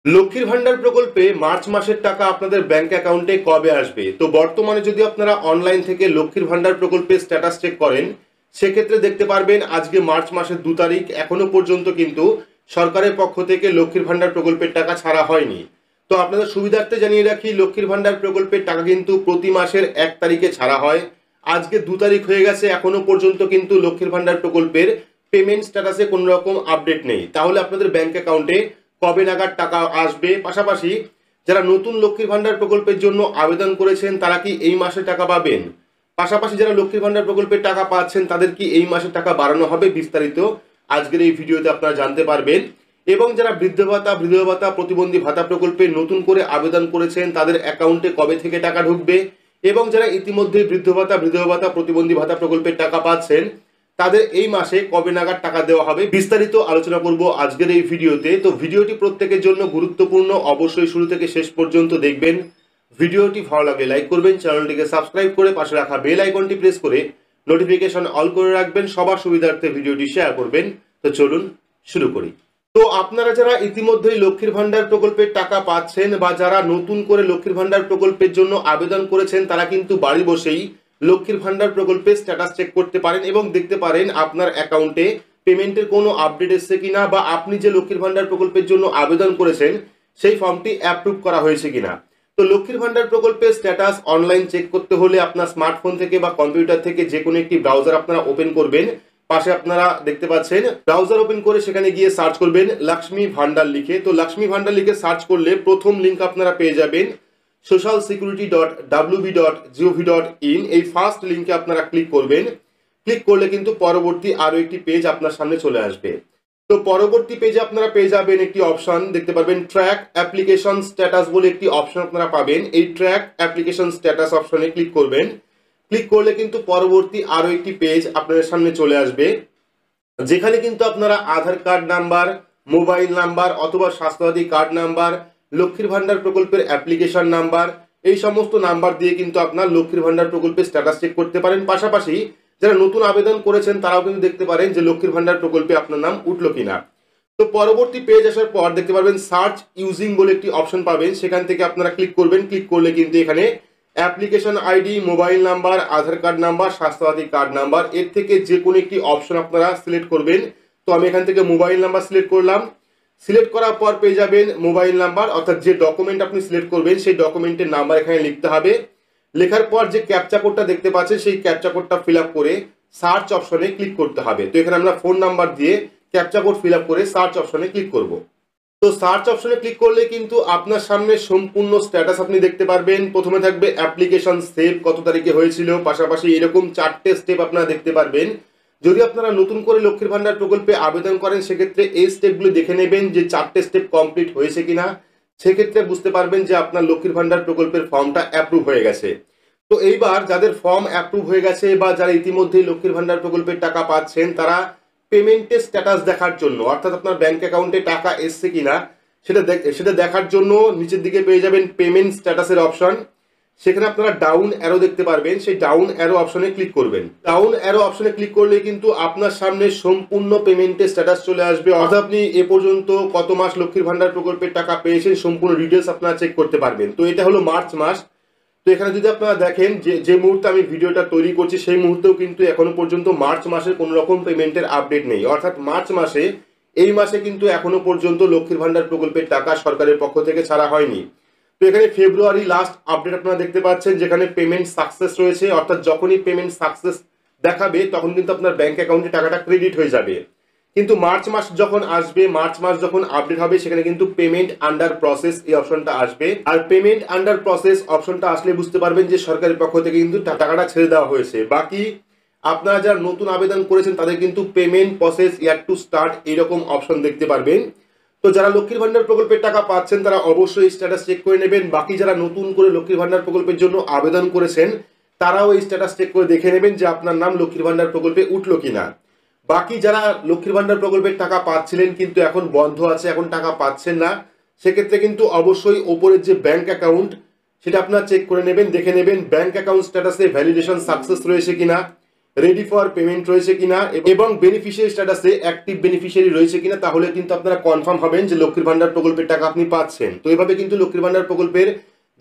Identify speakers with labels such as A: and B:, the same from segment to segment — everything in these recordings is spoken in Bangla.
A: লক্ষ্মীর ভান্ডার প্রকল্পে মার্চ মাসের টাকা আপনাদের ব্যাংক অ্যাকাউন্টে কবে আসবে? তো বর্তমানে যদি আপনারা অনলাইন থেকে লক্ষ্মীর ভান্ডার প্রকল্পের স্ট্যাটাস চেক করেন, সেক্ষেত্রে দেখতে পারবেন আজকে মার্চ মাসের 2 তারিখ, এখনো পর্যন্ত কিন্তু সরকারের পক্ষ থেকে লক্ষ্মীর ভান্ডার প্রকল্পের টাকা ছাড়া হয়নি। তো আপনাদের সুবিধার্থে জানিয়ে রাখি, লক্ষ্মীর ভান্ডার প্রকল্পের টাকা কিন্তু প্রতি মাসের 1 তারিখে ছাড়া হয়। আজকে 2 তারিখ হয়ে গেছে, এখনো পর্যন্ত কিন্তু লক্ষ্মীর ভান্ডার প্রকল্পের পেমেন্ট স্ট্যাটাসে কোনো রকম আপডেট নেই। তাহলে আপনাদের ব্যাংক অ্যাকাউন্টে কবে নাগাদ টাকা আসবে? পাশাপাশি যারা নতুন লক্ষ্মীর ভান্ডার প্রকল্পের জন্য আবেদন করেছেন তারা কি এই মাসে টাকা পাবেন? পাশাপাশি যারা লক্ষ্মীর ভান্ডার প্রকল্পের টাকা পাচ্ছেন তাদের কি এই মাসে টাকা বাড়ানো হবে? বিস্তারিত আজকের এই ভিডিওতে আপনারা জানতে পারবেন। এবং যারা বৃদ্ধ ভাতা, বিধবা ভাতা, প্রতিবন্ধী ভাতা প্রকল্পে নতুন করে আবেদন করেছেন তাদের অ্যাকাউন্টে কবে থেকে টাকা ঢুকবে, এবং যারা ইতিমধ্যে বৃদ্ধ ভাতা, বিধবা ভাতা, প্রতিবন্ধী ভাতা প্রকল্পের টাকা পাচ্ছেন তাদের এই মাসে কবে নাগাদ টাকা দেওয়া হবে, বিস্তারিত আলোচনা করব আজকের এই ভিডিওতে। তো ভিডিওটি প্রত্যেকের জন্য গুরুত্বপূর্ণ, অবশ্যই শুরু থেকে শেষ পর্যন্ত দেখবেন। ভিডিওটি ভালো লাগলে লাইক করবেন, চ্যানেলটিকে সাবস্ক্রাইব করে পাশে রাখা বেল আইকনটি প্রেস করে নোটিফিকেশন অল করে রাখবেন, সবার সুবিধার্থে ভিডিওটি শেয়ার করবেন। তো চলুন শুরু করি। তো আপনারা যারা ইতিমধ্যেই লক্ষ্মীর ভান্ডার প্রকল্পের টাকা পাচ্ছেন বা যারা নতুন করে লক্ষ্মীর ভান্ডার প্রকল্পের জন্য আবেদন করেছেন তারা কিন্তু বাড়ি বসেই লক্ষ্মীর ভান্ডার প্রকল্পের স্ট্যাটাস চেক করতে পারেন এবং দেখতে পারেন আপনার অ্যাকাউন্টে পেমেন্টের কোনো আপডেট এসছে কিনা, বা আপনি যে লক্ষ্মীর ভান্ডার প্রকল্পের জন্য আবেদন করেছেন সেই ফর্মটি অ্যাপ্রুভ করা হয়েছে কিনা। তো লক্ষ্মীর ভান্ডার প্রকল্পের স্ট্যাটাস অনলাইন চেক করতে হলে আপনার স্মার্টফোন থেকে বা কম্পিউটার থেকে যে কোনো একটি ব্রাউজার আপনারা ওপেন করবেন। পাশে আপনারা দেখতে পাচ্ছেন ব্রাউজার ওপেন করে সেখানে গিয়ে সার্চ করবেন লক্ষ্মী ভান্ডার লিখে। তো লক্ষ্মী ভান্ডার লিখে সার্চ করলে প্রথম লিঙ্ক আপনারা পেয়ে যাবেন socialsecurity.wb.gov.in। এই ফার্স্ট লিঙ্কে আপনারা ক্লিক করবেন। ক্লিক করলে কিন্তু পরবর্তী আরো একটি পেজ আপনার সামনে চলে আসবে। তো পরবর্তী পেজে আপনারা পেয়ে যাবেন একটি অপশন, দেখতে পারবেন ট্র্যাক অ্যাপ্লিকেশন স্ট্যাটাস বলে একটি অপশন আপনারা পাবেন। এই ট্র্যাক অ্যাপ্লিকেশন স্ট্যাটাস অপশনে ক্লিক করবেন। ক্লিক করলে কিন্তু পরবর্তী আরো একটি পেজ আপনাদের সামনে চলে আসবে, যেখানে কিন্তু আপনারা আধার কার্ড নাম্বার, মোবাইল নাম্বার অথবা স্বাস্থ্যসাথী কার্ড নাম্বার, লক্ষ্মীর ভান্ডার প্রকল্পের অ্যাপ্লিকেশন নাম্বার, এই সমস্ত নাম্বার দিয়ে কিন্তু আপনার লক্ষ্মীর ভান্ডার প্রকল্পের স্ট্যাটাস চেক করতে পারেন। পাশাপাশি যারা নতুন আবেদন করেছেন তারাও কিন্তু দেখতে পারেন যে লক্ষ্মীর ভান্ডার প্রকল্পে আপনার নাম উঠলো কিনা। তো পরবর্তী পেজ আসার পর দেখতে পারবেন সার্চ ইউজিং বলে একটি অপশন পাবেন, সেখান থেকে আপনারা ক্লিক করবেন। ক্লিক করলে কিন্তু এখানে application ID, mobile number, Aadhaar card number, Swasthyasathi card number, এর থেকে যে কোনো একটি অপশন আপনারা সিলেক্ট করবেন। তো আমি এখান থেকে মোবাইল নাম্বার সিলেক্ট করলাম। সিলেক্ট করার পর পেয়ে যাবেন মোবাইল নাম্বার, অর্থাৎ যে ডকুমেন্ট আপনি সিলেক্ট করবেন সেই ডকুমেন্টের নাম্বার এখানে লিখতে হবে। লেখার পর যে ক্যাপচা কোডটা দেখতে পাচ্ছেন সেই ক্যাপচা কোডটা ফিল আপ করে সার্চ অপশনে ক্লিক করতে হবে। তো এখানে আমরা ফোন নাম্বার দিয়ে ক্যাপচা কোড ফিল আপ করে সার্চ অপশনে ক্লিক করব। তো সার্চ অপশনে ক্লিক করলে কিন্তু আপনার সামনে সম্পূর্ণ স্ট্যাটাস আপনি দেখতে পারবেন। প্রথমে থাকবে অ্যাপ্লিকেশন সেভ কত তারিখে হয়েছিল, পাশাপাশি এরকম 4টে স্টেপ আপনারা দেখতে পারবেন। যদি আপনারা নতুন করে লক্ষ্মীর ভান্ডার প্রকল্পে আবেদন করেন সেক্ষেত্রে এই স্টেপগুলো দেখে নেবেন যে 4টে স্টেপ কমপ্লিট হয়েছে কিনা। সেক্ষেত্রে বুঝতে পারবেন যে আপনার লক্ষ্মীর ভান্ডার প্রকল্পের ফর্মটা অ্যাপ্রুভ হয়ে গেছে। তো এইবার যাদের ফর্ম অ্যাপ্রুভ হয়ে গেছে বা যারা ইতিমধ্যেই লক্ষ্মীর ভান্ডার প্রকল্পের টাকা পাচ্ছেন তারা পেমেন্টের স্ট্যাটাস দেখার জন্য, অর্থাৎ আপনার ব্যাংক অ্যাকাউন্টে টাকা এসছে কিনা সেটা দেখার জন্য নিচের দিকে পেয়ে যাবেন পেমেন্ট স্ট্যাটাসের অপশন। সেখানে আপনারা ডাউন অ্যারো দেখতে পারবেন, সেই ডাউন অ্যারো অপশনে ক্লিক করবেন। ডাউন অ্যারো অপশনে ক্লিক করলে কিন্তু আপনার সামনে সম্পূর্ণ পেমেন্টের স্ট্যাটাস চলে আসবে, অর্থাৎ আপনি এ পর্যন্ত কত মাস লক্ষ্মীর ভান্ডার প্রকল্পের টাকা পেয়েছেন সম্পূর্ণ ডিটেলস আপনারা চেক করতে পারবেন। তো এটা হলো মার্চ মাস। তো এখানে যদি আপনারা দেখেন যে মুহূর্তে আমি ভিডিওটা তৈরি করছি সেই মুহূর্তেও কিন্তু এখনো পর্যন্ত মার্চ মাসের কোনো রকম পেমেন্টের আপডেট নেই, অর্থাৎ মার্চ মাসে এই মাসে কিন্তু এখনো পর্যন্ত লক্ষ্মীর ভান্ডার প্রকল্পের টাকা সরকারের পক্ষ থেকে ছাড়া হয়নি। তো এখানে ফেব্রুয়ারি লাস্ট আপডেট আপনারা দেখতে পাচ্ছেন, যেখানে পেমেন্ট সাকসেস রয়েছে, অর্থাৎ যখনই পেমেন্ট সাকসেস দেখাবে তখন কিন্তু আপনার ব্যাংক অ্যাকাউন্টে টাকাটা ক্রেডিট হয়ে যাবে। কিন্তু মার্চ মাস যখন আসবে, মার্চ মাস যখন আপডেট হবে সেখানে কিন্তু পেমেন্ট আন্ডার প্রসেস এই অপশনটা আসবে। আর পেমেন্ট আন্ডার প্রসেস অপশনটা আসলে বুঝতে পারবেন যে সরকারের পক্ষ থেকে কিন্তু টাকাটা ছেড়ে দেওয়া হয়েছে। বাকি আপনারা যারা নতুন আবেদন করেছেন তাদের কিন্তু payment process year to start এইরকম অপশন দেখতে পারবেন। তো যারা লক্ষ্মীর ভান্ডার প্রকল্পের টাকা পাচ্ছেন তারা অবশ্যই স্ট্যাটাস চেক করে নেবেন। বাকি যারা নতুন করে লক্ষ্মীর ভান্ডার প্রকল্পের জন্য আবেদন করেছেন তারাও এই স্ট্যাটাস চেক করে দেখে নেবেন যে আপনার নাম লক্ষ্মীর ভান্ডার প্রকল্পে উঠলো কিনা। বাকি যারা লক্ষ্মীর ভান্ডার প্রকল্পের টাকা পাচ্ছিলেন কিন্তু এখন বন্ধ আছে, এখন টাকা পাচ্ছেন না, সেক্ষেত্রে কিন্তু অবশ্যই ওপরের যে ব্যাংক অ্যাকাউন্ট সেটা আপনারা চেক করে নেবেন, দেখে নেবেন ব্যাংক অ্যাকাউন্ট স্ট্যাটাসে ভ্যালিডেশন সাকসেস রয়েছে কিনা। রেডি ফর পেমেন্ট রয়েছে কিনা এবং বেনিফিশিয়ারি স্ট্যাটাসে অ্যাক্টিভ বেনিফিশিয়ারি রয়েছে কিনা, তাহলে কিন্তু আপনারা কনফার্ম হবেন যে লক্ষ্মীর ভান্ডার প্রকল্পের টাকা আপনি পাচ্ছেন। তো এভাবে কিন্তু লক্ষ্মীর ভান্ডার প্রকল্পের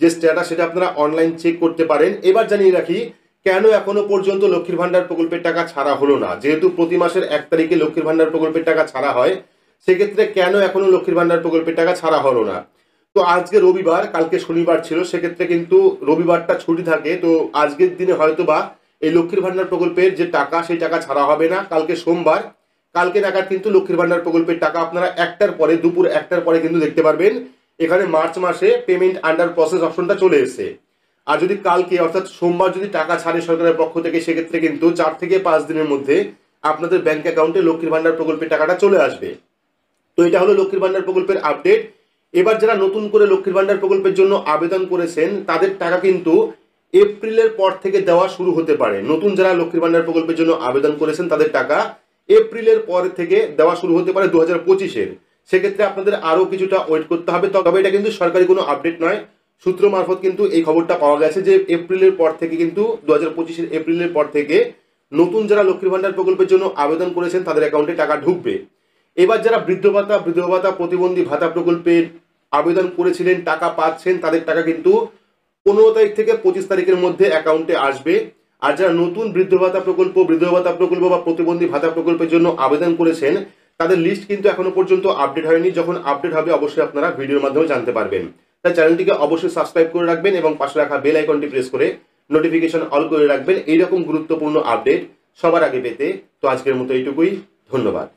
A: যে স্ট্যাটাস সেটা আপনারা অনলাইন চেক করতে পারেন। এবার জানিয়ে রাখি কেন এখনো পর্যন্ত লক্ষ্মীর ভান্ডার প্রকল্পের টাকা ছাড়া হলো না। যেহেতু প্রতি মাসের 1 তারিখে লক্ষ্মীর ভান্ডার প্রকল্পের টাকা ছাড়া হয়, সেক্ষেত্রে কেন এখনো লক্ষ্মীর ভান্ডার প্রকল্পের টাকা ছাড়া হলো না। তো আজকে রবিবার, কালকে শনিবার ছিল, সেক্ষেত্রে কিন্তু রবিবারটা ছুটি থাকে। তো আজকের দিনে হয়তো বা এই লক্ষ্মীর ভান্ডার প্রকল্পের যে টাকা সেই টাকা ছাড়া হবে না। কালকে সোমবার, কালকে নাগাদ কিন্তু লক্ষ্মীর ভান্ডার প্রকল্পের টাকা আপনারা 1টার পরে, দুপুর 1টার পরে কিন্তু দেখতে পারবেন। এখানে মার্চ মাসে পেমেন্ট আন্ডার প্রসেস অপশনটা চলে এসেছে। আর যদি কালকে অর্থাৎ সোমবার যদি টাকা ছাড়ে সরকারের পক্ষ থেকে, সেক্ষেত্রে কিন্তু 4 থেকে 5 দিনের মধ্যে আপনাদের ব্যাংক অ্যাকাউন্টে লক্ষ্মীর ভান্ডার প্রকল্পের টাকাটা চলে আসবে। তো এটা হলো লক্ষ্মীর ভান্ডার প্রকল্পের আপডেট। এবার যারা নতুন করে লক্ষ্মীর ভান্ডার প্রকল্পের জন্য আবেদন করেছেন, তাদের টাকা কিন্তু এপ্রিলের পর থেকে দেওয়া শুরু হতে পারে। নতুন যারা লক্ষ্মীর ভান্ডার প্রকল্পের জন্য আবেদন করেছেন, তাদের টাকা এপ্রিলের পর থেকে দেওয়া শুরু হতে পারে 2025-এর। সেক্ষেত্রে আপনাদের আরো কিছুটা ওয়েট করতে হবে। তবে এটা কিন্তু সরকারি কোনো আপডেট নয়, সূত্র মারফত কিন্তু এই খবরটা পাওয়া গেছে যে এপ্রিলের পর থেকে কিন্তু 2025-এর এপ্রিলের পর থেকে নতুন যারা লক্ষ্মীর ভান্ডার প্রকল্পের জন্য আবেদন করেছেন তাদের অ্যাকাউন্টে টাকা ঢুকবে। এবার যারা বৃদ্ধ ভাতা, বিধবা ভাতা, প্রতিবন্ধী ভাতা প্রকল্পের আবেদন করেছিলেন, টাকা পাচ্ছেন, তাদের টাকা কিন্তু 15 তারিখ থেকে 25 তারিখের মধ্যে অ্যাকাউন্টে আসবে। আর যারা নতুন বৃদ্ধ ভাতা প্রকল্প, বিধবা ভাতা প্রকল্প বা প্রতিবন্ধী ভাতা প্রকল্পের জন্য আবেদন করেছেন, তাদের লিস্ট কিন্তু এখনো পর্যন্ত আপডেট হয়নি। যখন আপডেট হবে অবশ্যই আপনারা ভিডিওর মাধ্যমে জানতে পারবেন। তাই চ্যানেলটিকে অবশ্যই সাবস্ক্রাইব করে রাখবেন এবং পাশে রাখা বেল আইকনটি প্রেস করে নোটিফিকেশন অল করে রাখবেন এইরকম গুরুত্বপূর্ণ আপডেট সবার আগে পেতে। তো আজকের মতো এইটুকুই, ধন্যবাদ।